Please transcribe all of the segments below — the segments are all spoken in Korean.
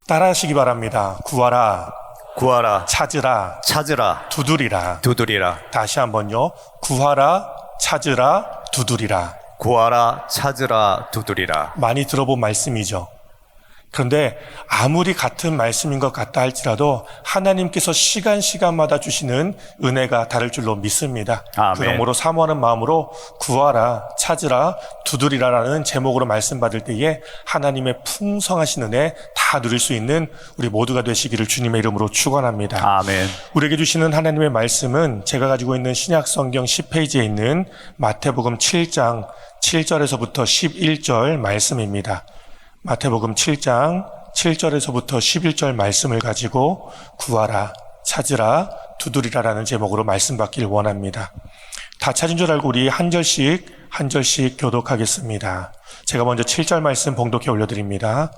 따라하시기 바랍니다. 구하라, 구하라, 찾으라, 찾으라, 두드리라. 두드리라. 다시 한번요. 구하라, 찾으라, 두드리라. 구하라, 찾으라, 두드리라. 많이 들어본 말씀이죠. 그런데 아무리 같은 말씀인 것 같다 할지라도 하나님께서 시간마다 주시는 은혜가 다를 줄로 믿습니다. 아멘. 그러므로 사모하는 마음으로 구하라, 찾으라, 두드리라라는 제목으로 말씀 받을 때에 하나님의 풍성하신 은혜 다 누릴 수 있는 우리 모두가 되시기를 주님의 이름으로 축원합니다. 아멘. 우리에게 주시는 하나님의 말씀은 제가 가지고 있는 신약성경 10페이지에 있는 마태복음 7장 7절에서부터 11절 말씀입니다. 마태복음 7장 7절에서부터 11절 말씀을 가지고 구하라, 찾으라, 두드리라라는 제목으로 말씀 받길 원합니다. 다 찾은 줄 알고 우리 한 절씩 교독하겠습니다. 제가 먼저 7절 말씀 봉독해 올려드립니다.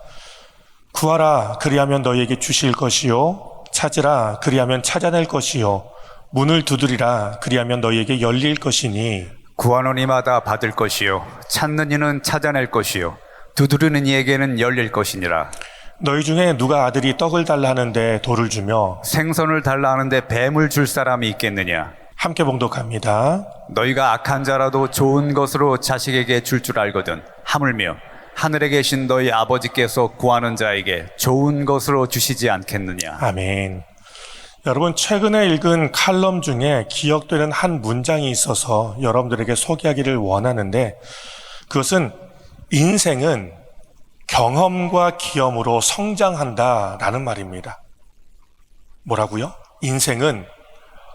구하라, 그리하면 너희에게 주실 것이요, 찾으라, 그리하면 찾아낼 것이요, 문을 두드리라, 그리하면 너희에게 열릴 것이니 구하는 이마다 받을 것이요, 찾는 이는 찾아낼 것이요, 두드리는 이에게는 열릴 것이니라. 너희 중에 누가 아들이 떡을 달라 하는데 돌을 주며 생선을 달라 하는데 뱀을 줄 사람이 있겠느냐? 함께 봉독합니다. 너희가 악한 자라도 좋은 것으로 자식에게 줄 알거든 하물며 하늘에 계신 너희 아버지께서 구하는 자에게 좋은 것으로 주시지 않겠느냐? 아멘. 여러분, 최근에 읽은 칼럼 중에 기억되는 한 문장이 있어서 여러분들에게 소개하기를 원하는데, 그것은 인생은 경험과 기염으로 성장한다라는 말입니다. 뭐라고요? 인생은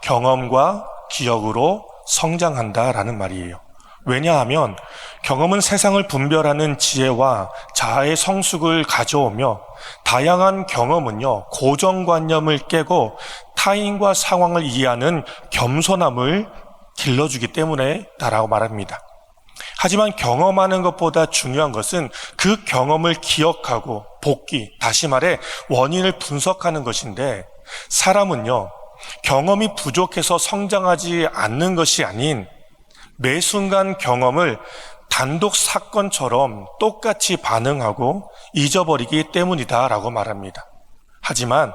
경험과 기억으로 성장한다라는 말이에요. 왜냐하면 경험은 세상을 분별하는 지혜와 자아의 성숙을 가져오며, 다양한 경험은요, 고정관념을 깨고 타인과 상황을 이해하는 겸손함을 길러주기 때문에 다라고 말합니다. 하지만 경험하는 것보다 중요한 것은 그 경험을 기억하고 다시 말해 원인을 분석하는 것인데, 사람은요, 경험이 부족해서 성장하지 않는 것이 아닌 매 순간 경험을 단독 사건처럼 똑같이 반응하고 잊어버리기 때문이다라고 말합니다. 하지만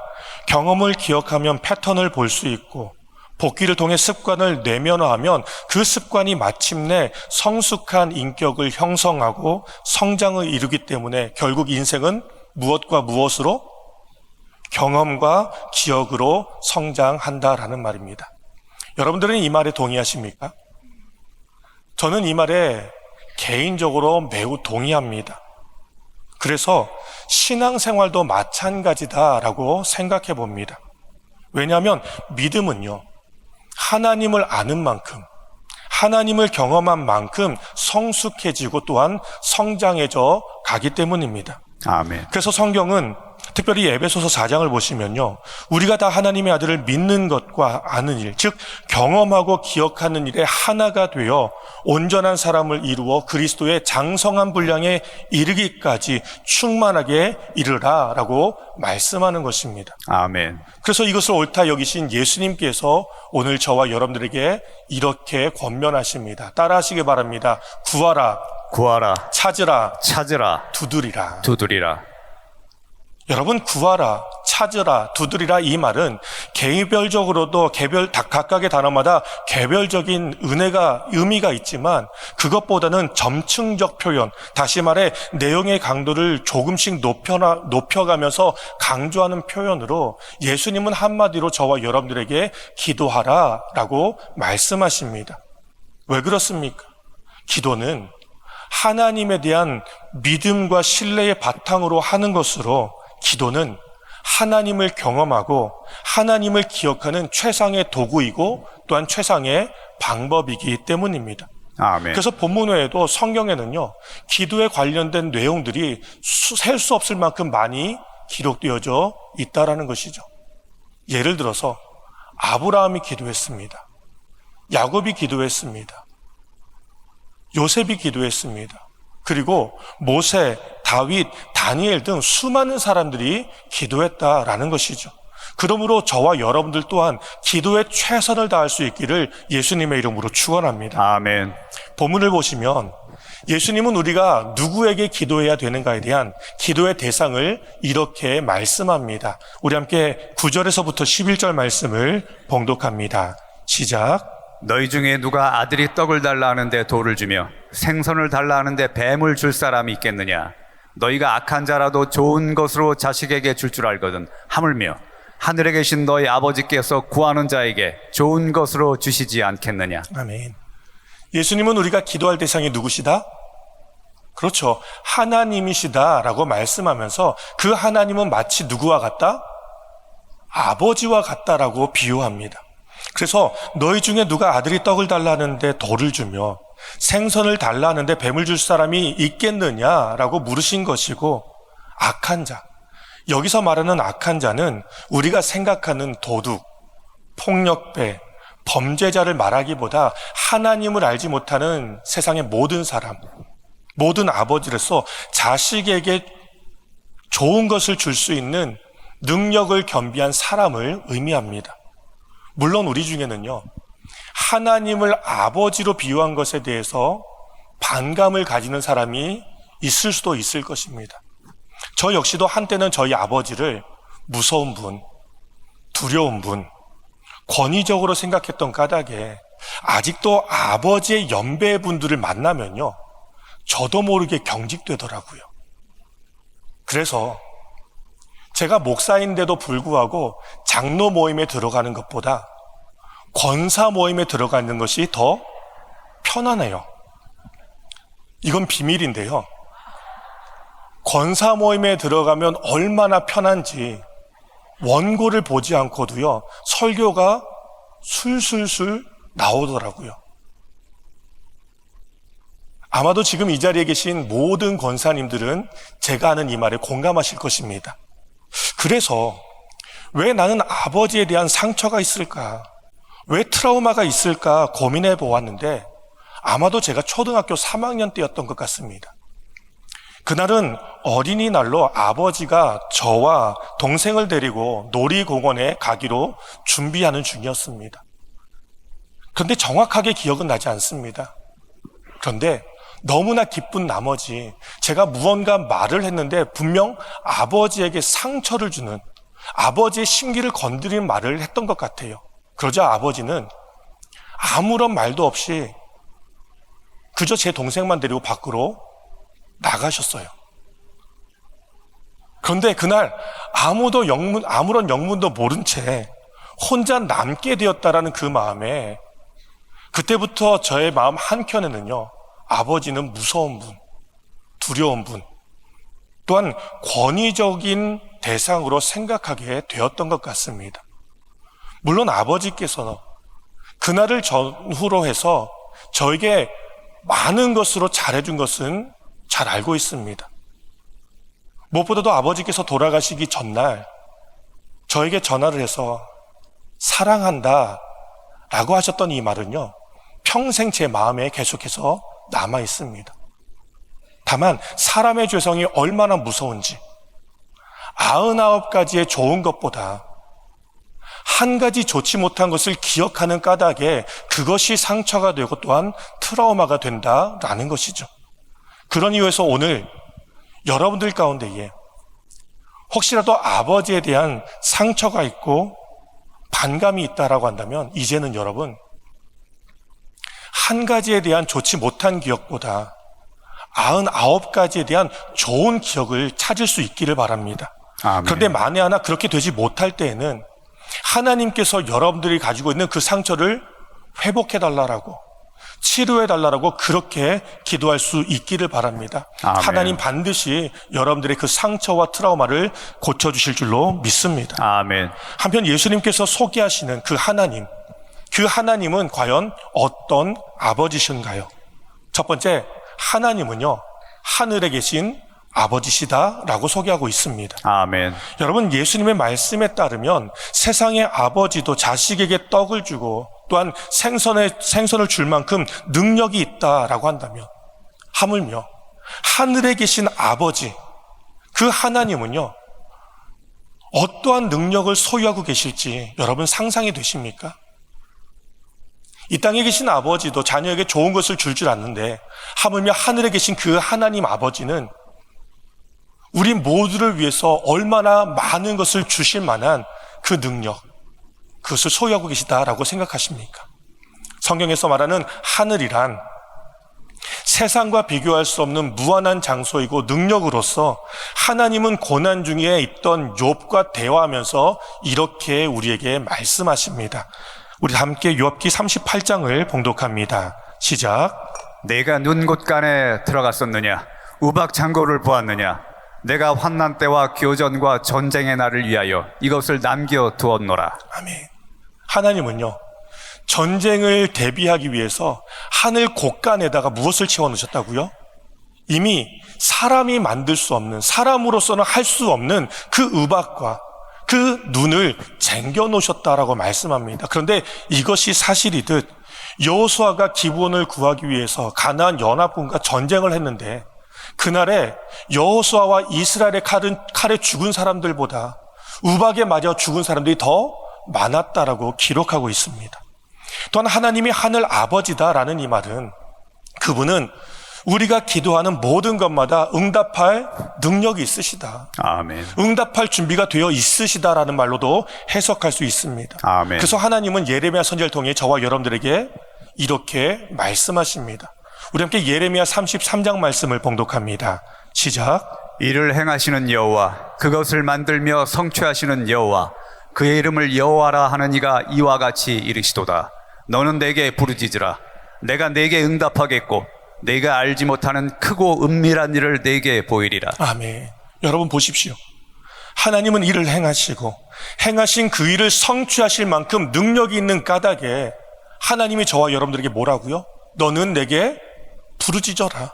경험을 기억하면 패턴을 볼 수 있고, 복기를 통해 습관을 내면화하면 그 습관이 마침내 성숙한 인격을 형성하고 성장을 이루기 때문에 결국 인생은 무엇과 무엇으로? 경험과 기억으로 성장한다라는 말입니다. 여러분들은 이 말에 동의하십니까? 저는 이 말에 개인적으로 매우 동의합니다. 그래서 신앙생활도 마찬가지다라고 생각해 봅니다. 왜냐하면 믿음은요, 하나님을 아는 만큼, 하나님을 경험한 만큼 성숙해지고 또한 성장해져 가기 때문입니다. 아멘. 그래서 성경은 특별히 에베소서 4장을 보시면요, 우리가 다 하나님의 아들을 믿는 것과 아는 일, 즉 경험하고 기억하는 일에 하나가 되어 온전한 사람을 이루어 그리스도의 장성한 분량에 이르기까지 충만하게 이르라라고 말씀하는 것입니다. 아멘. 그래서 이것을 옳다 여기신 예수님께서 오늘 저와 여러분들에게 이렇게 권면하십니다. 따라하시기 바랍니다. 구하라, 구하라, 찾으라, 찾으라, 두드리라. 두드리라. 여러분, 구하라, 찾으라, 두드리라, 이 말은 개별적으로도 각각의 단어마다 개별적인 의미가 있지만, 그것보다는 점층적 표현, 다시 말해 내용의 강도를 조금씩 높여가면서 강조하는 표현으로 예수님은 한마디로 저와 여러분들에게 기도하라 라고 말씀하십니다. 왜 그렇습니까? 기도는 하나님에 대한 믿음과 신뢰의 바탕으로 하는 것으로, 기도는 하나님을 경험하고 하나님을 기억하는 최상의 도구이고 또한 최상의 방법이기 때문입니다. 아멘. 그래서 본문 외에도 성경에는요, 기도에 관련된 내용들이 셀 수 없을 만큼 많이 기록되어져 있다라는 것이죠. 예를 들어서 아브라함이 기도했습니다. 야곱이 기도했습니다. 요셉이 기도했습니다. 그리고 모세, 다윗, 다니엘 등 수많은 사람들이 기도했다라는 것이죠. 그러므로 저와 여러분들 또한 기도에 최선을 다할 수 있기를 예수님의 이름으로 축원합니다. 아멘. 본문을 보시면 예수님은 우리가 누구에게 기도해야 되는가에 대한 기도의 대상을 이렇게 말씀합니다. 우리 함께 9절에서부터 11절 말씀을 봉독합니다. 시작. 너희 중에 누가 아들이 떡을 달라 하는데 돌을 주며 생선을 달라 하는데 뱀을 줄 사람이 있겠느냐? 너희가 악한 자라도 좋은 것으로 자식에게 줄 알거든 하물며 하늘에 계신 너희 아버지께서 구하는 자에게 좋은 것으로 주시지 않겠느냐? 아멘. 예수님은 우리가 기도할 대상이 누구시다? 그렇죠. 하나님이시다라고 말씀하면서 그 하나님은 마치 누구와 같다? 아버지와 같다라고 비유합니다. 그래서 너희 중에 누가 아들이 떡을 달라는데 돌을 주며 생선을 달라는데 뱀을 줄 사람이 있겠느냐라고 물으신 것이고, 악한 자, 여기서 말하는 악한 자는 우리가 생각하는 도둑, 폭력배, 범죄자를 말하기보다 하나님을 알지 못하는 세상의 모든 사람, 모든 아버지로서 자식에게 좋은 것을 줄 수 있는 능력을 겸비한 사람을 의미합니다. 물론 우리 중에는요, 하나님을 아버지로 비유한 것에 대해서 반감을 가지는 사람이 있을 수도 있을 것입니다. 저 역시도 한때는 저희 아버지를 무서운 분, 두려운 분, 권위적으로 생각했던 까닭에 아직도 아버지의 연배분들을 만나면요, 저도 모르게 경직되더라고요. 그래서 제가 목사인데도 불구하고 장로 모임에 들어가는 것보다 권사 모임에 들어가는 것이 더 편안해요. 이건 비밀인데요. 권사 모임에 들어가면 얼마나 편한지 원고를 보지 않고도요, 설교가 술술술 나오더라고요. 아마도 지금 이 자리에 계신 모든 권사님들은 제가 하는 이 말에 공감하실 것입니다. 그래서 왜 나는 아버지에 대한 상처가 있을까? 왜 트라우마가 있을까 고민해 보았는데 아마도 제가 초등학교 3학년 때였던 것 같습니다. 그날은 어린이날로 아버지가 저와 동생을 데리고 놀이공원에 가기로 준비하는 중이었습니다. 그런데 정확하게 기억은 나지 않습니다. 그런데 너무나 기쁜 나머지 제가 무언가 말을 했는데 분명 아버지에게 상처를 주는, 아버지의 심기를 건드리는 말을 했던 것 같아요. 그러자 아버지는 아무런 말도 없이 그저 제 동생만 데리고 밖으로 나가셨어요. 그런데 그날 아무런 영문도 모른 채 혼자 남게 되었다라는 그 마음에, 그때부터 저의 마음 한켠에는요, 아버지는 무서운 분, 두려운 분, 또한 권위적인 대상으로 생각하게 되었던 것 같습니다. 물론 아버지께서는 그날을 전후로 해서 저에게 많은 것으로 잘해준 것은 잘 알고 있습니다. 무엇보다도 아버지께서 돌아가시기 전날 저에게 전화를 해서 사랑한다 라고 하셨던 이 말은요, 평생 제 마음에 계속해서 남아 있습니다. 다만 사람의 죄성이 얼마나 무서운지, 99가지의 좋은 것보다 한 가지 좋지 못한 것을 기억하는 까닭에 그것이 상처가 되고 또한 트라우마가 된다라는 것이죠. 그런 이유에서 오늘 여러분들 가운데에 혹시라도 아버지에 대한 상처가 있고 반감이 있다라고 한다면 이제는 여러분, 한 가지에 대한 좋지 못한 기억보다 99가지에 대한 좋은 기억을 찾을 수 있기를 바랍니다. 아멘. 그런데 만에 하나 그렇게 되지 못할 때에는 하나님께서 여러분들이 가지고 있는 그 상처를 회복해달라고, 치료해달라고 그렇게 기도할 수 있기를 바랍니다. 아멘. 하나님 반드시 여러분들의 그 상처와 트라우마를 고쳐주실 줄로 믿습니다. 아멘. 한편 예수님께서 소개하시는 그 하나님은 과연 어떤 아버지신가요? 첫 번째, 하나님은요, 하늘에 계신 아버지시다라고 소개하고 있습니다. 아멘. 여러분, 예수님의 말씀에 따르면 세상의 아버지도 자식에게 떡을 주고 또한 생선을 줄 만큼 능력이 있다라고 한다면, 하물며 하늘에 계신 아버지, 그 하나님은요, 어떠한 능력을 소유하고 계실지 여러분 상상이 되십니까? 이 땅에 계신 아버지도 자녀에게 좋은 것을 줄 아는데 하물며 하늘에 계신 그 하나님 아버지는 우리 모두를 위해서 얼마나 많은 것을 주실 만한 그 능력, 그것을 소유하고 계시다라고 생각하십니까? 성경에서 말하는 하늘이란 세상과 비교할 수 없는 무한한 장소이고 능력으로서 하나님은 고난 중에 있던 욥과 대화하면서 이렇게 우리에게 말씀하십니다. 우리 함께 욥기 38장을 봉독합니다. 시작. 내가 눈곳간에 들어갔었느냐? 우박 창고를 보았느냐? 내가 환난 때와 교전과 전쟁의 날을 위하여 이것을 남겨 두었노라. 아멘. 하나님은요, 전쟁을 대비하기 위해서 하늘 곳간에다가 무엇을 채워놓으셨다고요? 이미 사람이 만들 수 없는, 사람으로서는 할 수 없는 그 우박과 그 눈을 쟁겨 놓으셨다라고 말씀합니다. 그런데 이것이 사실이듯 여호수아가 기브온을 구하기 위해서 가나안 연합군과 전쟁을 했는데 그날에 여호수아와 이스라엘의 칼에 죽은 사람들보다 우박에 맞아 죽은 사람들이 더 많았다라고 기록하고 있습니다. 또한 하나님이 하늘 아버지다라는 이 말은 그분은 우리가 기도하는 모든 것마다 응답할 능력이 있으시다. 아멘. 응답할 준비가 되어 있으시다라는 말로도 해석할 수 있습니다. 아멘. 그래서 하나님은 예레미야 선지자를 통해 저와 여러분들에게 이렇게 말씀하십니다. 우리 함께 예레미야 33장 말씀을 봉독합니다. 시작. 이를 행하시는 여호와, 그것을 만들며 성취하시는 여호와, 그의 이름을 여호와라 하는 이가 이와 같이 이르시도다. 너는 내게 부르짖으라. 내가 내게 응답하겠고 내가 알지 못하는 크고 은밀한 일을 내게 보이리라. 아멘. 여러분 보십시오. 하나님은 일을 행하시고 행하신 그 일을 성취하실 만큼 능력이 있는 까닭에 하나님이 저와 여러분들에게 뭐라고요? 너는 내게 부르짖어라.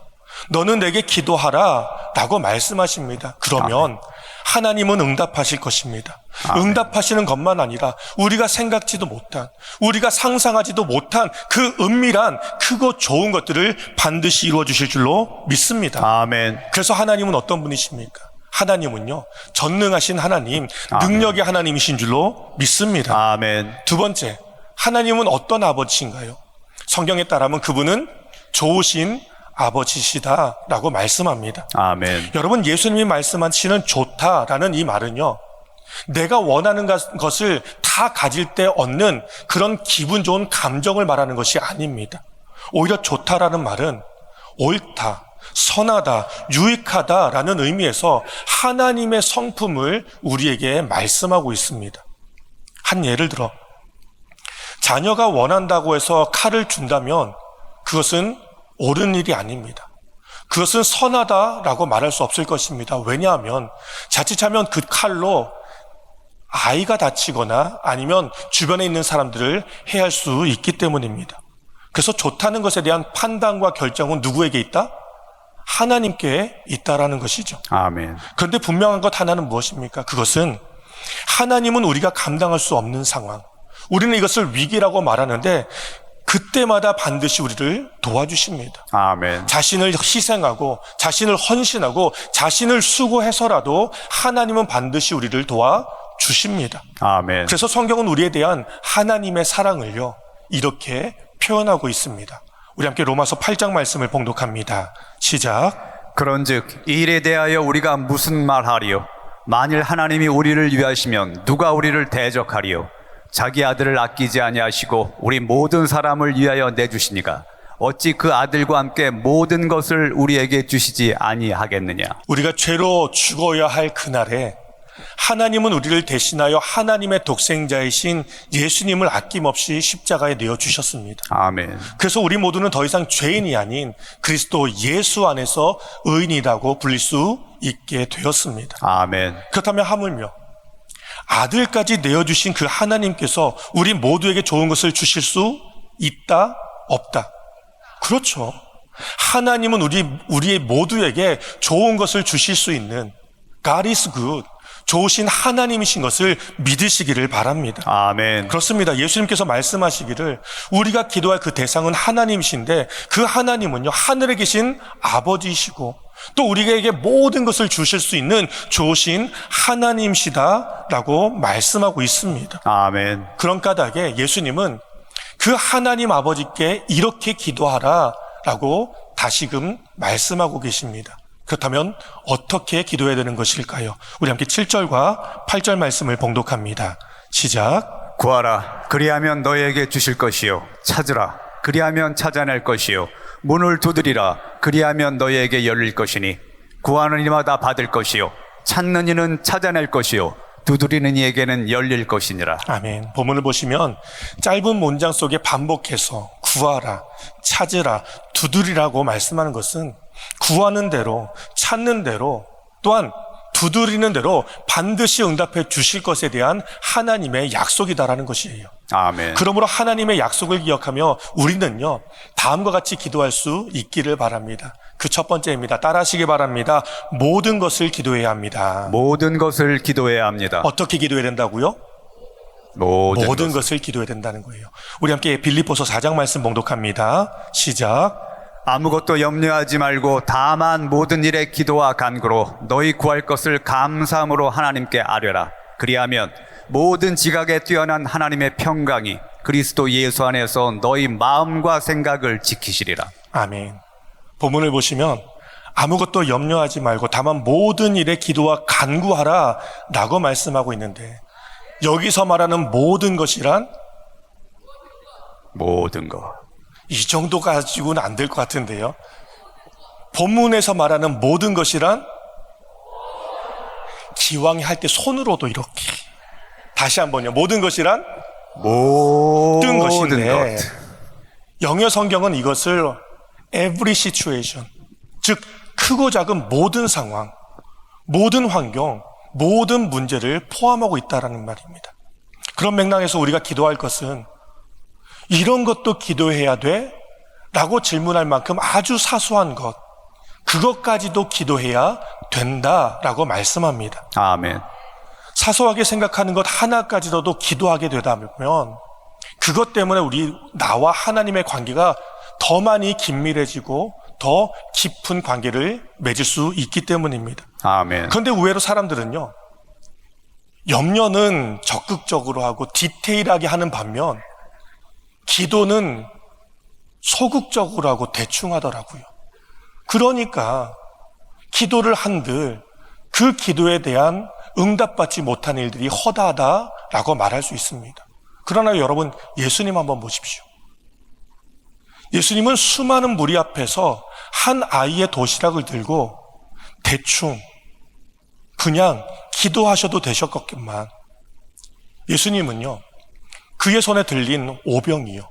너는 내게 기도하라 라고 말씀하십니다. 그러면 하나님은 응답하실 것입니다. 응답하시는 것만 아니라 우리가 생각지도 못한, 우리가 상상하지도 못한 그 은밀한 크고 좋은 것들을 반드시 이루어 주실 줄로 믿습니다. 아멘. 그래서 하나님은 어떤 분이십니까? 하나님은요, 전능하신 하나님, 능력의 하나님이신 줄로 믿습니다. 아멘. 두 번째, 하나님은 어떤 아버지신가요? 성경에 따르면 그분은 좋으신 아버지시다라고 말씀합니다. 아멘. 여러분, 예수님이 말씀하시는 좋다라는 이 말은요, 내가 원하는 것을 다 가질 때 얻는 그런 기분 좋은 감정을 말하는 것이 아닙니다. 오히려 좋다라는 말은 옳다, 선하다, 유익하다라는 의미에서 하나님의 성품을 우리에게 말씀하고 있습니다. 한 예를 들어 자녀가 원한다고 해서 칼을 준다면 그것은 옳은 일이 아닙니다. 그것은 선하다라고 말할 수 없을 것입니다. 왜냐하면 자칫하면 그 칼로 아이가 다치거나 아니면 주변에 있는 사람들을 해할 수 있기 때문입니다. 그래서 좋다는 것에 대한 판단과 결정은 누구에게 있다? 하나님께 있다라는 것이죠. 아멘. 그런데 분명한 것 하나는 무엇입니까? 그것은 하나님은 우리가 감당할 수 없는 상황, 우리는 이것을 위기라고 말하는데 그때마다 반드시 우리를 도와주십니다. 아멘. 자신을 희생하고 자신을 헌신하고 자신을 수고해서라도 하나님은 반드시 우리를 도와주십니다. 아멘. 그래서 성경은 우리에 대한 하나님의 사랑을요, 이렇게 표현하고 있습니다. 우리 함께 로마서 8장 말씀을 봉독합니다. 시작. 그런즉 이 일에 대하여 우리가 무슨 말하리요? 만일 하나님이 우리를 위하시면 누가 우리를 대적하리요? 자기 아들을 아끼지 아니하시고 우리 모든 사람을 위하여 내주시니가 어찌 그 아들과 함께 모든 것을 우리에게 주시지 아니하겠느냐? 우리가 죄로 죽어야 할 그날에 하나님은 우리를 대신하여 하나님의 독생자이신 예수님을 아낌없이 십자가에 내어주셨습니다. 아멘. 그래서 우리 모두는 더 이상 죄인이 아닌 그리스도 예수 안에서 의인이라고 불릴 수 있게 되었습니다. 아멘. 그렇다면 하물며 아들까지 내어주신 그 하나님께서 우리 모두에게 좋은 것을 주실 수 있다? 없다? 그렇죠. 하나님은 우리 모두에게 좋은 것을 주실 수 있는 God is good, 좋으신 하나님이신 것을 믿으시기를 바랍니다. 아멘. 그렇습니다. 예수님께서 말씀하시기를 우리가 기도할 그 대상은 하나님이신데 그 하나님은요, 하늘에 계신 아버지이시고 또 우리에게 모든 것을 주실 수 있는 좋으신 하나님이시다라고 말씀하고 있습니다. 아멘. 그런 까닭에 예수님은 그 그 하나님 아버지께 이렇게 기도하라라고 다시금 말씀하고 계십니다. 그렇다면 어떻게 기도해야 되는 것일까요? 우리 함께 7절과 8절 말씀을 봉독합니다. 시작. 구하라, 그리하면 너희에게 주실 것이요. 찾으라, 그리하면 찾아낼 것이요. 문을 두드리라, 그리하면 너희에게 열릴 것이니 구하는 이마다 받을 것이요. 찾는 이는 찾아낼 것이요. 두드리는 이에게는 열릴 것이니라. 아멘. 본문을 보시면 짧은 문장 속에 반복해서 구하라, 찾으라, 두드리라고 말씀하는 것은 구하는 대로, 찾는 대로, 또한 두드리는 대로 반드시 응답해 주실 것에 대한 하나님의 약속이다라는 것이에요. 아멘. 그러므로 하나님의 약속을 기억하며 우리는요, 다음과 같이 기도할 수 있기를 바랍니다. 그 첫 번째입니다. 따라하시기 바랍니다. 모든 것을 기도해야 합니다. 모든 것을 기도해야 합니다. 어떻게 기도해야 된다고요? 모든 것을 기도해야 된다는 거예요. 우리 함께 빌립보서 4장 말씀 봉독합니다. 시작. 아무것도 염려하지 말고 다만 모든 일에 기도와 간구로 너희 구할 것을 감사함으로 하나님께 아뢰라. 그리하면 모든 지각에 뛰어난 하나님의 평강이 그리스도 예수 안에서 너희 마음과 생각을 지키시리라. 아멘. 본문을 보시면 아무것도 염려하지 말고 다만 모든 일에 기도와 간구하라 라고 말씀하고 있는데, 여기서 말하는 모든 것이란 모든 것. 이 정도 가지고는 안 될 것 같은데요. 본문에서 말하는 모든 것이란 기왕에 할 때 손으로도 이렇게, 다시 한번요. 모든 것이란 모든 것인데, 것. 영어 성경은 이것을 every situation, 즉 크고 작은 모든 상황, 모든 환경, 모든 문제를 포함하고 있다라는 말입니다. 그런 맥락에서 우리가 기도할 것은 이런 것도 기도해야 돼? 라고 질문할 만큼 아주 사소한 것, 그것까지도 기도해야 된다라고 말씀합니다. 아멘. 사소하게 생각하는 것 하나까지도 기도하게 되다면 그것 때문에 나와 하나님의 관계가 더 많이 긴밀해지고 더 깊은 관계를 맺을 수 있기 때문입니다. 아멘. 그런데 의외로 사람들은요, 염려는 적극적으로 하고 디테일하게 하는 반면 기도는 소극적으로 하고 대충 하더라고요. 그러니까 기도를 한들 그 기도에 대한 응답받지 못한 일들이 허다하다라고 말할 수 있습니다. 그러나 여러분, 예수님 한번 보십시오. 예수님은 수많은 무리 앞에서 한 아이의 도시락을 들고 대충 그냥 기도하셔도 되셨겠만, 예수님은요, 그의 손에 들린 오병이요,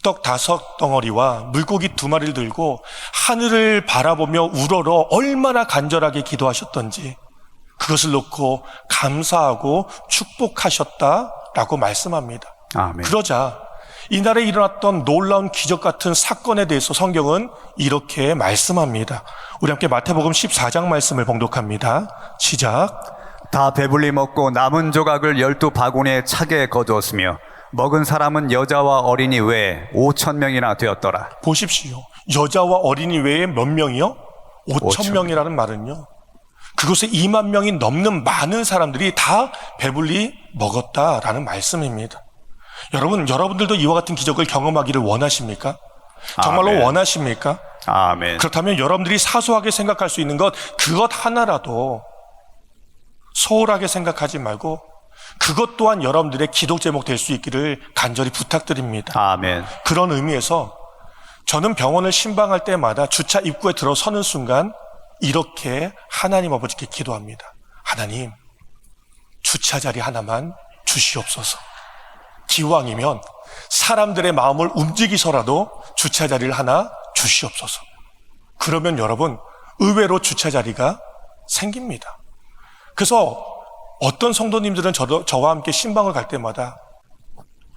떡 5덩어리와 물고기 2마리를 들고 하늘을 바라보며 우러러 얼마나 간절하게 기도하셨던지 그것을 놓고 감사하고 축복하셨다라고 말씀합니다. 아멘. 그러자 이날에 일어났던 놀라운 기적 같은 사건에 대해서 성경은 이렇게 말씀합니다. 우리 함께 마태복음 14장 말씀을 봉독합니다. 시작. 다 배불리 먹고 남은 조각을 12바구니에 차게 거두었으며 먹은 사람은 여자와 어린이 외에 5,000명이나 되었더라. 보십시오. 여자와 어린이 외에 몇 명이요? 5,000명이라는 말은요, 그곳에 2만 명이 넘는 많은 사람들이 다 배불리 먹었다라는 말씀입니다. 여러분들도 이와 같은 기적을 경험하기를 원하십니까? 정말로 아멘. 원하십니까? 아멘. 그렇다면 여러분들이 사소하게 생각할 수 있는 그것 하나라도 소홀하게 생각하지 말고 그것 또한 여러분들의 기도 제목 될 수 있기를 간절히 부탁드립니다. 아멘. 그런 의미에서 저는 병원을 신방할 때마다 주차 입구에 들어서는 순간 이렇게 하나님 아버지께 기도합니다. 하나님, 주차 자리 하나만 주시옵소서. 기왕이면 사람들의 마음을 움직이서라도 주차 자리를 하나 주시옵소서. 그러면 여러분, 의외로 주차 자리가 생깁니다. 그래서 어떤 성도님들은 저와 함께 신방을 갈 때마다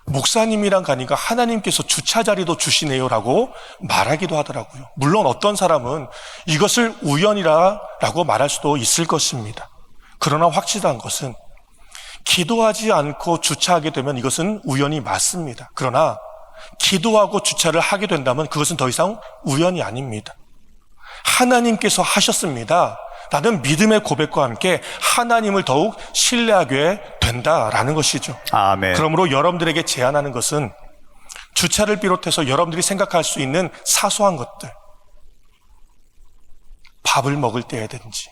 목사님이랑 가니까 하나님께서 주차 자리도 주시네요라고 말하기도 하더라고요. 물론 어떤 사람은 이것을 우연이라고 말할 수도 있을 것입니다. 그러나 확실한 것은 기도하지 않고 주차하게 되면 이것은 우연이 맞습니다. 그러나 기도하고 주차를 하게 된다면 그것은 더 이상 우연이 아닙니다. 하나님께서 하셨습니다. 라는 믿음의 고백과 함께 하나님을 더욱 신뢰하게 된다라는 것이죠. 아멘. 그러므로 여러분들에게 제안하는 것은 주차를 비롯해서 여러분들이 생각할 수 있는 사소한 것들, 밥을 먹을 때든지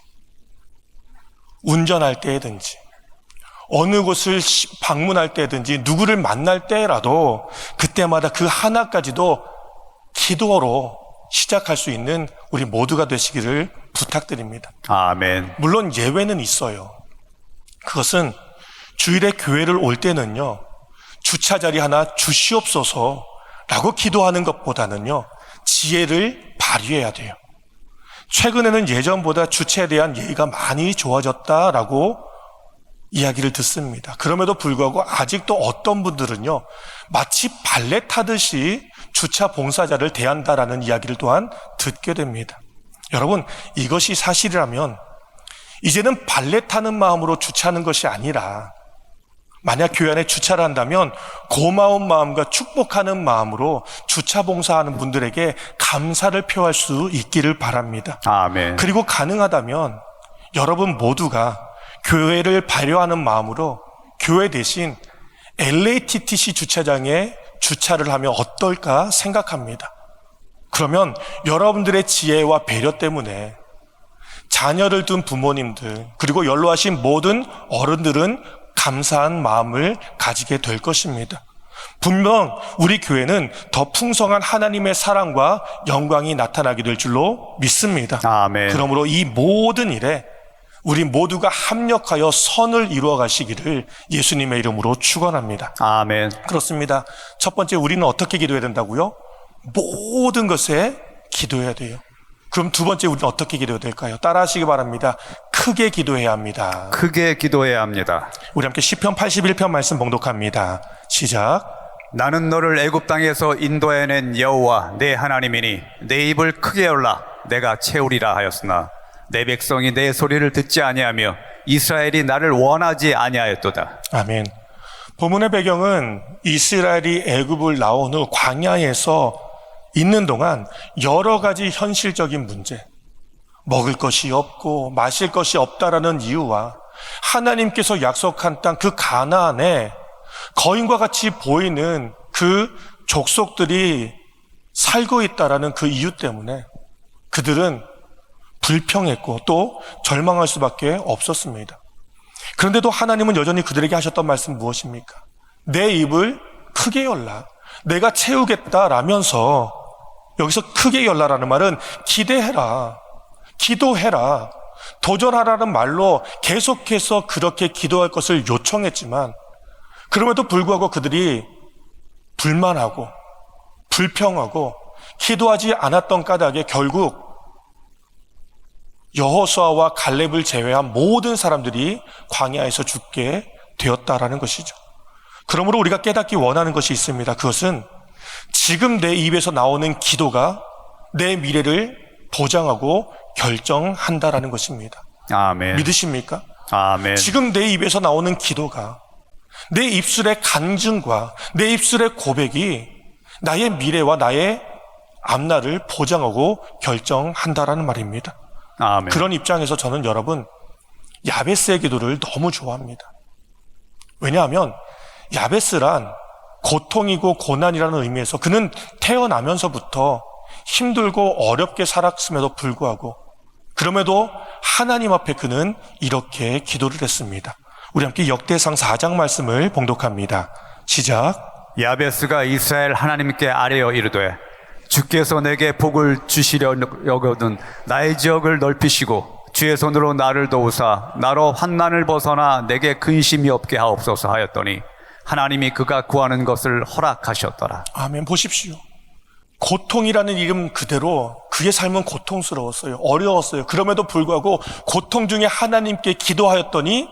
운전할 때든지 어느 곳을 방문할 때든지 누구를 만날 때라도 그때마다 그 하나까지도 기도로 시작할 수 있는 우리 모두가 되시기를 부탁드립니다. 아멘. 물론 예외는 있어요. 그것은 주일에 교회를 올 때는요, 주차 자리 하나 주시옵소서 라고 기도하는 것보다는요, 지혜를 발휘해야 돼요. 최근에는 예전보다 주차에 대한 예의가 많이 좋아졌다라고 이야기를 듣습니다. 그럼에도 불구하고 아직도 어떤 분들은요, 마치 발레 타듯이 주차 봉사자를 대한다라는 이야기를 또한 듣게 됩니다. 여러분, 이것이 사실이라면 이제는 발레 타는 마음으로 주차하는 것이 아니라 만약 교회 안에 주차를 한다면 고마운 마음과 축복하는 마음으로 주차 봉사하는 분들에게 감사를 표할 수 있기를 바랍니다. 아멘. 그리고 가능하다면 여러분 모두가 교회를 배려하는 마음으로 교회 대신 LATTC 주차장에 주차를 하면 어떨까 생각합니다. 그러면 여러분들의 지혜와 배려 때문에 자녀를 둔 부모님들 그리고 연로하신 모든 어른들은 감사한 마음을 가지게 될 것입니다. 분명 우리 교회는 더 풍성한 하나님의 사랑과 영광이 나타나게 될 줄로 믿습니다. 아멘. 그러므로 이 모든 일에 우리 모두가 합력하여 선을 이루어 가시기를 예수님의 이름으로 축원합니다. 아멘. 그렇습니다. 첫 번째, 우리는 어떻게 기도해야 된다고요? 모든 것에 기도해야 돼요. 그럼 두 번째, 우리는 어떻게 기도해야 될까요? 따라하시기 바랍니다. 크게 기도해야 합니다. 크게 기도해야 합니다. 우리 함께 시편 81편 말씀 봉독합니다. 시작. 나는 너를 애굽 땅에서 인도해낸 여호와 내 하나님이니 내 입을 크게 열라 내가 채우리라 하였으나 내 백성이 내 소리를 듣지 아니하며 이스라엘이 나를 원하지 아니하였도다. 아멘. 본문의 배경은 이스라엘이 애굽을 나온 후 광야에서 있는 동안 여러 가지 현실적인 문제, 먹을 것이 없고 마실 것이 없다라는 이유와 하나님께서 약속한 땅 그 가나안에 거인과 같이 보이는 그 족속들이 살고 있다라는 그 이유 때문에 그들은 불평했고 또 절망할 수밖에 없었습니다. 그런데도 하나님은 여전히 그들에게 하셨던 말씀 무엇입니까? 내 입을 크게 열라, 내가 채우겠다라면서, 여기서 크게 열라라는 말은 기대해라, 기도해라, 도전하라는 말로 계속해서 그렇게 기도할 것을 요청했지만 그럼에도 불구하고 그들이 불만하고 불평하고 기도하지 않았던 까닭에 결국 여호수아와 갈렙을 제외한 모든 사람들이 광야에서 죽게 되었다라는 것이죠. 그러므로 우리가 깨닫기 원하는 것이 있습니다. 그것은 지금 내 입에서 나오는 기도가 내 미래를 보장하고 결정한다라는 것입니다. 아멘. 믿으십니까? 아멘. 지금 내 입에서 나오는 기도가, 내 입술의 간증과 내 입술의 고백이 나의 미래와 나의 앞날을 보장하고 결정한다라는 말입니다. 아멘. 그런 입장에서 저는 여러분 야베스의 기도를 너무 좋아합니다. 왜냐하면 야베스란 고통이고 고난이라는 의미에서 그는 태어나면서부터 힘들고 어렵게 살았음에도 불구하고 그럼에도 하나님 앞에 그는 이렇게 기도를 했습니다. 우리 함께 역대상 4장 말씀을 봉독합니다. 시작. 야베스가 이스라엘 하나님께 아뢰어 이르되 주께서 내게 복을 주시려거든 나의 지역을 넓히시고 주의 손으로 나를 도우사 나로 환난을 벗어나 내게 근심이 없게 하옵소서 하였더니 하나님이 그가 구하는 것을 허락하셨더라. 아멘. 보십시오. 고통이라는 이름 그대로 그의 삶은 고통스러웠어요. 어려웠어요. 그럼에도 불구하고 고통 중에 하나님께 기도하였더니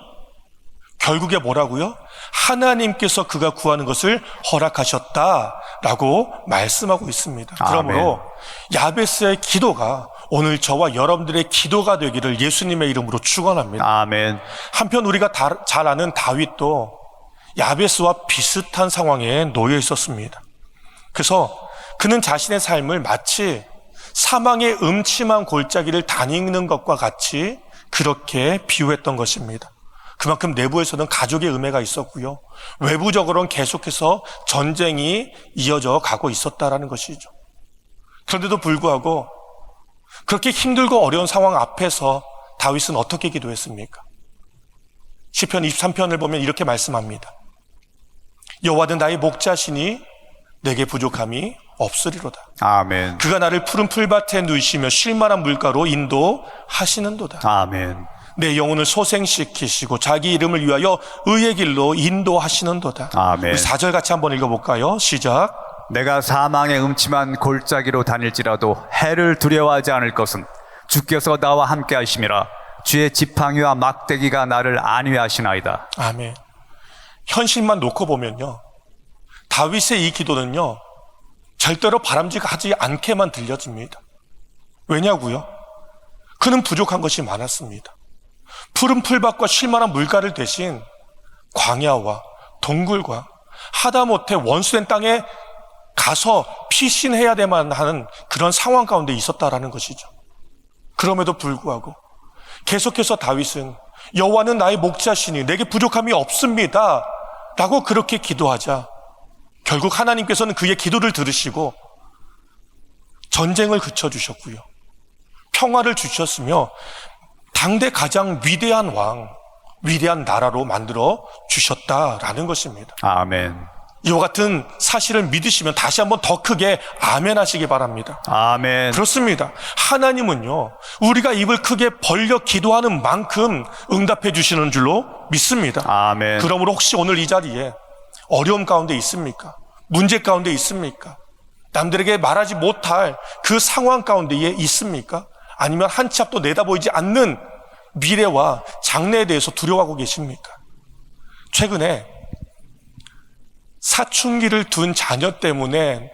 결국에 뭐라고요? 하나님께서 그가 구하는 것을 허락하셨다라고 말씀하고 있습니다. 그러므로 야베스의 기도가 오늘 저와 여러분들의 기도가 되기를 예수님의 이름으로 축원합니다. 아멘. 한편 우리가 잘 아는 다윗도 야베스와 비슷한 상황에 놓여 있었습니다. 그래서 그는 자신의 삶을 마치 사망의 음침한 골짜기를 다니는 것과 같이 그렇게 비유했던 것입니다. 그만큼 내부에서는 가족의 음해가 있었고요. 외부적으로는 계속해서 전쟁이 이어져 가고 있었다라는 것이죠. 그런데도 불구하고 그렇게 힘들고 어려운 상황 앞에서 다윗은 어떻게 기도했습니까? 시편 23편을 보면 이렇게 말씀합니다. 여호와는 나의 목자시니 내게 부족함이 없으리로다. 아멘. 그가 나를 푸른 풀밭에 누이시며 쉴만한 물가로 인도하시는도다. 아멘. 내 영혼을 소생시키시고 자기 이름을 위하여 의의 길로 인도하시는도다. 아멘. 4절 같이 한번 읽어볼까요? 시작. 내가 사망의 음침한 골짜기로 다닐지라도 해를 두려워하지 않을 것은 주께서 나와 함께 하심이라. 주의 지팡이와 막대기가 나를 안위하시나이다. 아멘. 현실만 놓고 보면요, 다윗의 이 기도는요 절대로 바람직하지 않게만 들려집니다. 왜냐고요? 그는 부족한 것이 많았습니다. 푸른 풀밭과 쉴만한 물가를 대신 광야와 동굴과 하다못해 원수된 땅에 가서 피신해야 되만 하는 그런 상황 가운데 있었다라는 것이죠. 그럼에도 불구하고 계속해서 다윗은 여호와는 나의 목자시니 내게 부족함이 없습니다 라고 그렇게 기도하자 결국 하나님께서는 그의 기도를 들으시고 전쟁을 그쳐주셨고요, 평화를 주셨으며 당대 가장 위대한 왕, 위대한 나라로 만들어 주셨다라는 것입니다. 아멘. 이와 같은 사실을 믿으시면 다시 한번 더 크게 아멘 하시기 바랍니다. 아멘. 그렇습니다. 하나님은요 우리가 입을 크게 벌려 기도하는 만큼 응답해 주시는 줄로 믿습니다. 아멘. 그러므로 혹시 오늘 이 자리에 어려움 가운데 있습니까? 문제 가운데 있습니까? 남들에게 말하지 못할 그 상황 가운데에 있습니까? 아니면 한치 앞도 내다보이지 않는 미래와 장래에 대해서 두려워하고 계십니까? 최근에 사춘기를 둔 자녀 때문에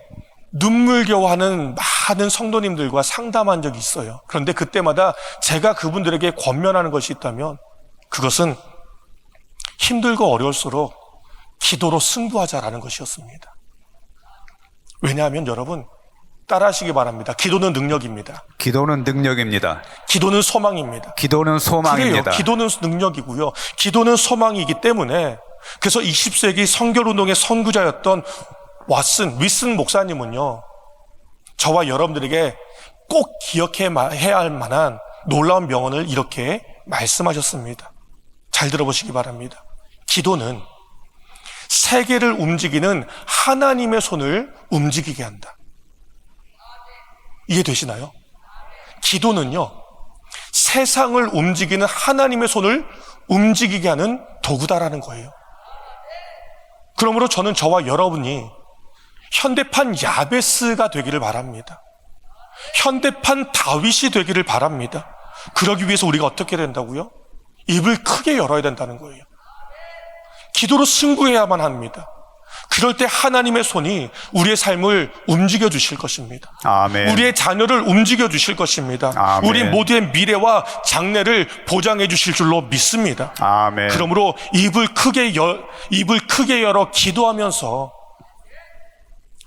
눈물겨워하는 많은 성도님들과 상담한 적이 있어요. 그런데 그때마다 제가 그분들에게 권면하는 것이 있다면 그것은 힘들고 어려울수록 기도로 승부하자라는 것이었습니다. 왜냐하면 여러분 따라하시기 바랍니다. 기도는 능력입니다. 기도는 능력입니다. 기도는 소망입니다. 기도는 소망입니다. 그래요. 기도는 능력이고요. 기도는 소망이기 때문에 그래서 20세기 선결운동의 선구자였던 위슨 목사님은요 저와 여러분들에게 꼭 기억해야 할 만한 놀라운 명언을 이렇게 말씀하셨습니다. 잘 들어보시기 바랍니다. 기도는 세계를 움직이는 하나님의 손을 움직이게 한다. 이해되시나요? 기도는요 세상을 움직이는 하나님의 손을 움직이게 하는 도구다라는 거예요. 그러므로 저는 저와 여러분이 현대판 야베스가 되기를 바랍니다. 현대판 다윗이 되기를 바랍니다. 그러기 위해서 우리가 어떻게 된다고요? 입을 크게 열어야 된다는 거예요. 기도로 승부해야만 합니다. 그럴 때 하나님의 손이 우리의 삶을 움직여 주실 것입니다. 아멘. 우리의 자녀를 움직여 주실 것입니다. 아멘. 우리 모두의 미래와 장래를 보장해 주실 줄로 믿습니다. 아멘. 그러므로 입을 크게 열어 기도하면서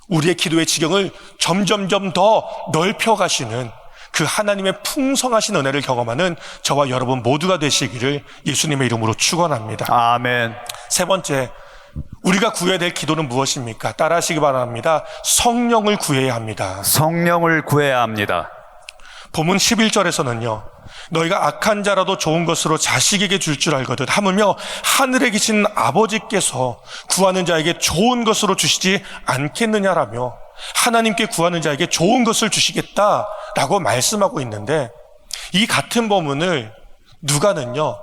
우리의 기도의 지경을 점점점 더 넓혀 가시는 그 하나님의 풍성하신 은혜를 경험하는 저와 여러분 모두가 되시기를 예수님의 이름으로 축원합니다. 아멘. 세 번째, 우리가 구해야 될 기도는 무엇입니까? 따라하시기 바랍니다. 성령을 구해야 합니다. 성령을 구해야 합니다. 본문 11절에서는요 너희가 악한 자라도 좋은 것으로 자식에게 줄 줄 알거든 하물며 하늘에 계신 아버지께서 구하는 자에게 좋은 것으로 주시지 않겠느냐라며 하나님께 구하는 자에게 좋은 것을 주시겠다라고 말씀하고 있는데 이 같은 본문을 누가는요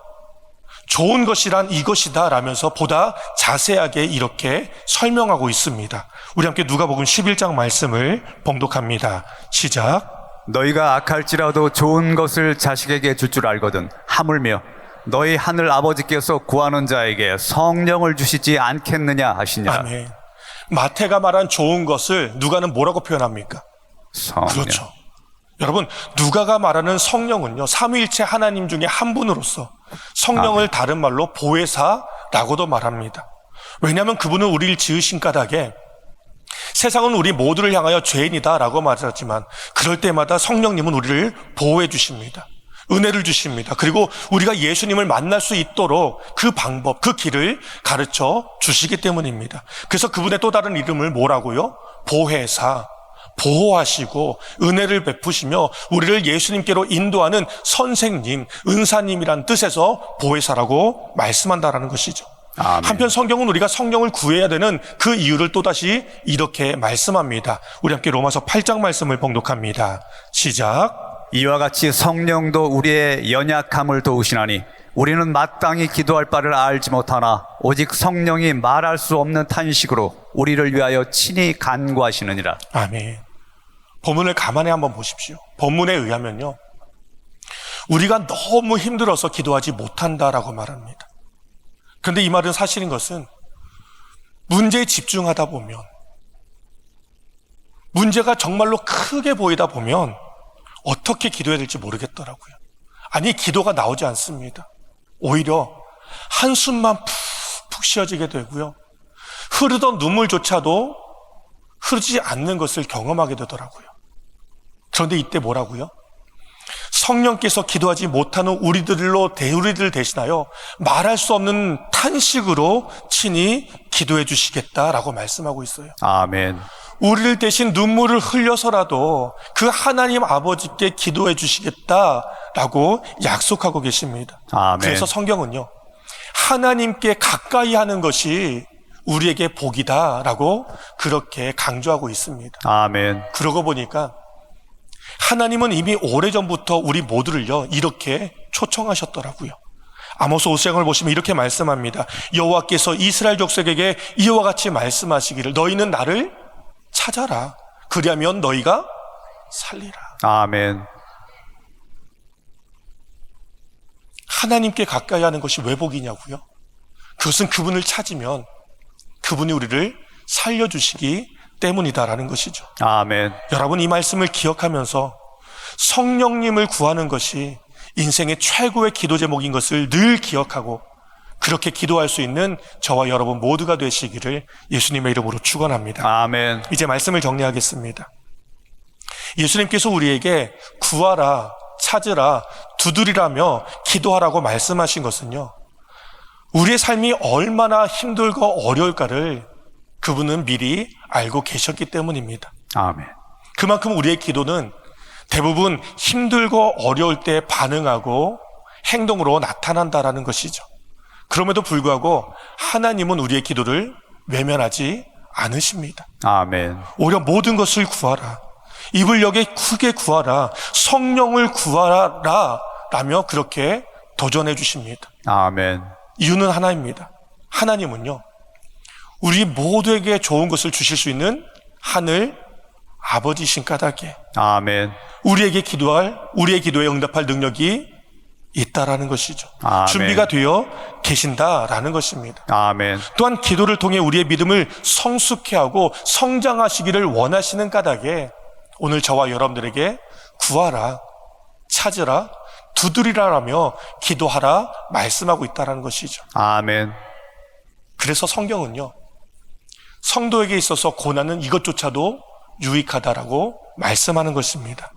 좋은 것이란 이것이다 라면서 보다 자세하게 이렇게 설명하고 있습니다. 우리 함께 누가복음 11장 말씀을 봉독합니다. 시작. 너희가 악할지라도 좋은 것을 자식에게 줄 줄 알거든 하물며 너희 하늘 아버지께서 구하는 자에게 성령을 주시지 않겠느냐 하시냐. 아멘. 마태가 말한 좋은 것을 누가는 뭐라고 표현합니까? 성령. 그렇죠. 여러분 누가가 말하는 성령은요 삼위일체 하나님 중에 한 분으로서 성령을 다른 말로 보혜사라고도 말합니다. 왜냐하면 그분은 우리를 지으신 까닭에 세상은 우리 모두를 향하여 죄인이다 라고 말하지만 그럴 때마다 성령님은 우리를 보호해 주십니다. 은혜를 주십니다. 그리고 우리가 예수님을 만날 수 있도록 그 방법, 그 길을 가르쳐 주시기 때문입니다. 그래서 그분의 또 다른 이름을 뭐라고요? 보혜사, 보호하시고 은혜를 베푸시며 우리를 예수님께로 인도하는 선생님, 은사님이란 뜻에서 보혜사라고 말씀한다라는 것이죠. 아멘. 한편 성경은 우리가 성령을 구해야 되는 그 이유를 또다시 이렇게 말씀합니다. 우리 함께 로마서 8장 말씀을 봉독합니다. 시작. 이와 같이 성령도 우리의 연약함을 도우시나니 우리는 마땅히 기도할 바를 알지 못하나 오직 성령이 말할 수 없는 탄식으로 우리를 위하여 친히 간구하시느니라. 아멘. 본문을 가만히 한번 보십시오. 본문에 의하면요, 우리가 너무 힘들어서 기도하지 못한다라고 말합니다. 그런데 이 말은 사실인 것은 문제에 집중하다 보면, 문제가 정말로 크게 보이다 보면 어떻게 기도해야 될지 모르겠더라고요. 아니, 기도가 나오지 않습니다. 오히려 한숨만 푹푹 쉬어지게 되고요, 흐르던 눈물조차도 흐르지 않는 것을 경험하게 되더라고요. 그런데 이때 뭐라고요? 성령께서 기도하지 못하는 우리들 대신하여 말할 수 없는 탄식으로 친히 기도해 주시겠다라고 말씀하고 있어요. 아멘. 우리를 대신 눈물을 흘려서라도 그 하나님 아버지께 기도해 주시겠다라고 약속하고 계십니다. 아멘. 그래서 성경은요, 하나님께 가까이 하는 것이 우리에게 복이다라고 그렇게 강조하고 있습니다. 아멘. 그러고 보니까 하나님은 이미 오래전부터 우리 모두를요 이렇게 초청하셨더라고요. 아모스 5장을 보시면 이렇게 말씀합니다. 여호와께서 이스라엘 족속에게 이와 같이 말씀하시기를 너희는 나를 찾아라. 그리하면 너희가 살리라. 아멘. 하나님께 가까이 하는 것이 왜 복이냐고요? 그것은 그분을 찾으면 그분이 우리를 살려주시기 때문이다라는 것이죠. 아멘. 여러분, 이 말씀을 기억하면서 성령님을 구하는 것이 인생의 최고의 기도 제목인 것을 늘 기억하고 그렇게 기도할 수 있는 저와 여러분 모두가 되시기를 예수님의 이름으로 축원합니다. 아멘. 이제 말씀을 정리하겠습니다. 예수님께서 우리에게 구하라, 찾으라, 두드리라며 기도하라고 말씀하신 것은요, 우리의 삶이 얼마나 힘들고 어려울까를 그분은 미리 알고 계셨기 때문입니다. 아멘. 그만큼 우리의 기도는 대부분 힘들고 어려울 때 반응하고 행동으로 나타난다라는 것이죠. 그럼에도 불구하고 하나님은 우리의 기도를 외면하지 않으십니다. 아멘. 오히려 모든 것을 구하라, 입을 여겨 크게 구하라, 성령을 구하라 라며 그렇게 도전해 주십니다. 아멘. 이유는 하나입니다. 하나님은요, 우리 모두에게 좋은 것을 주실 수 있는 하늘 아버지신 까닭에 아멘. 우리의 기도에 응답할 능력이 있다라는 것이죠. 아멘. 준비가 되어 계신다라는 것입니다. 아멘. 또한 기도를 통해 우리의 믿음을 성숙해 하고 성장하시기를 원하시는 까닭에 오늘 저와 여러분들에게 구하라, 찾으라, 두드리라라며 기도하라 말씀하고 있다는 것이죠. 아멘. 그래서 성경은요, 성도에게 있어서 고난은 이것조차도 유익하다라고 말씀하는 것입니다.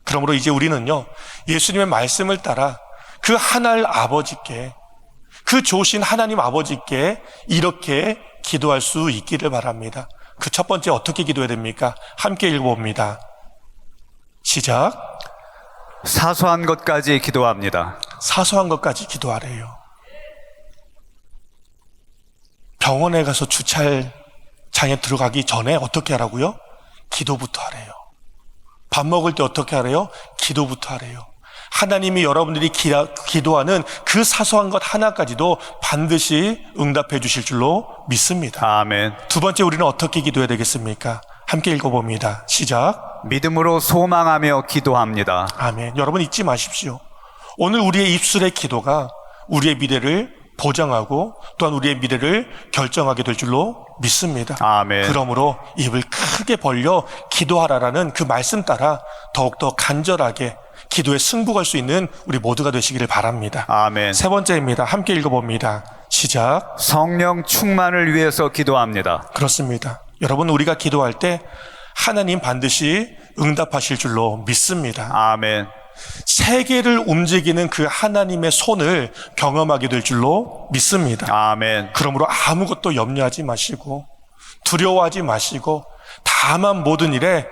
그러므로 이제 우리는요, 예수님의 말씀을 따라 그 하늘 아버지께, 그 좋으신 하나님 아버지께 이렇게 기도할 수 있기를 바랍니다. 그 첫 번째 어떻게 기도해야 됩니까? 함께 읽어봅니다. 시작. 사소한 것까지 기도합니다. 사소한 것까지 기도하래요. 병원에 가서 주차장에 들어가기 전에 어떻게 하라고요? 기도부터 하래요. 밥 먹을 때 어떻게 하래요? 기도부터 하래요. 하나님이 여러분들이 기도하는 그 사소한 것 하나까지도 반드시 응답해 주실 줄로 믿습니다. 아멘. 두 번째, 우리는 어떻게 기도해야 되겠습니까? 함께 읽어봅니다. 시작. 믿음으로 소망하며 기도합니다. 아멘. 여러분 잊지 마십시오. 오늘 우리의 입술의 기도가 우리의 미래를 보장하고 또한 우리의 미래를 결정하게 될 줄로 믿습니다. 아멘. 그러므로 입을 크게 벌려 기도하라라는 그 말씀 따라 더욱더 간절하게 기도에 승부할 수 있는 우리 모두가 되시기를 바랍니다. 아멘. 세 번째입니다. 함께 읽어봅니다. 시작. 성령 충만을 위해서 기도합니다. 그렇습니다. 여러분, 우리가 기도할 때 하나님 반드시 응답하실 줄로 믿습니다. 아멘. 세계를 움직이는 그 하나님의 손을 경험하게 될 줄로 믿습니다. 아멘. 그러므로 아무것도 염려하지 마시고 두려워하지 마시고 다만 모든 일에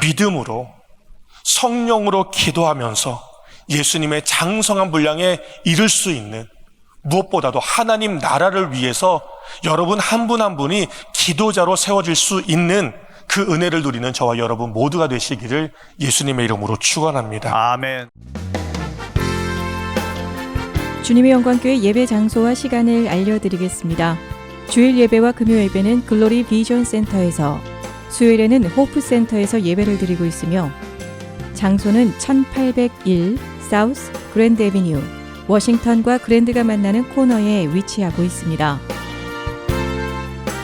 믿음으로 성령으로 기도하면서 예수님의 장성한 분량에 이를 수 있는, 무엇보다도 하나님 나라를 위해서 여러분 한 분 한 분이 기도자로 세워질 수 있는 그 은혜를 누리는 저와 여러분 모두가 되시기를 예수님의 이름으로 축원합니다. 아멘. 주님의 영광교회 예배 장소와 시간을 알려드리겠습니다. 주일 예배와 금요 예배는 글로리 비전 센터에서, 수요일에는 호프 센터에서 예배를 드리고 있으며, 장소는 1801 사우스 그랜드 애비뉴, 워싱턴과 그랜드가 만나는 코너에 위치하고 있습니다.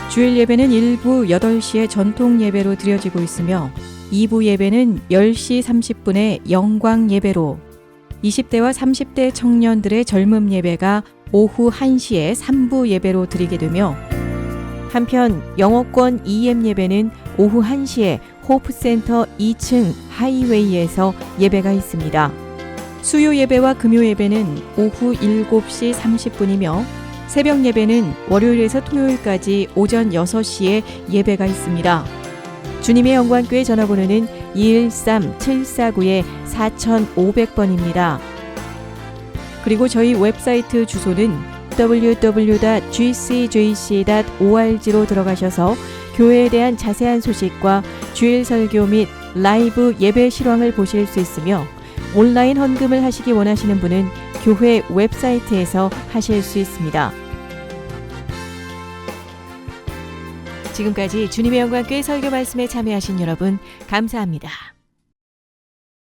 주일 예배는 1부 8시에 전통 예배로 드려지고 있으며 2부 예배는 10시 30분에 영광 예배로, 20대와 30대 청년들의 젊음 예배가 오후 1시에 3부 예배로 드리게 되며, 한편 영어권 EM 예배는 오후 1시에 호프센터 2층 하이웨이에서 예배가 있습니다. 수요 예배와 금요 예배는 오후 7시 30분이며 새벽 예배는 월요일에서 토요일까지 오전 6시에 예배가 있습니다. 주님의 영광교회 전화번호는 213-749-4500번입니다. 그리고 저희 웹사이트 주소는 www.gcjc.org로 들어가셔서 교회에 대한 자세한 소식과 주일 설교 및 라이브 예배 실황을 보실 수 있으며, 온라인 헌금을 하시기 원하시는 분은 교회 웹사이트에서 하실 수 있습니다. 지금까지 주님의 영광교회 설교 말씀에 참여하신 여러분 감사합니다.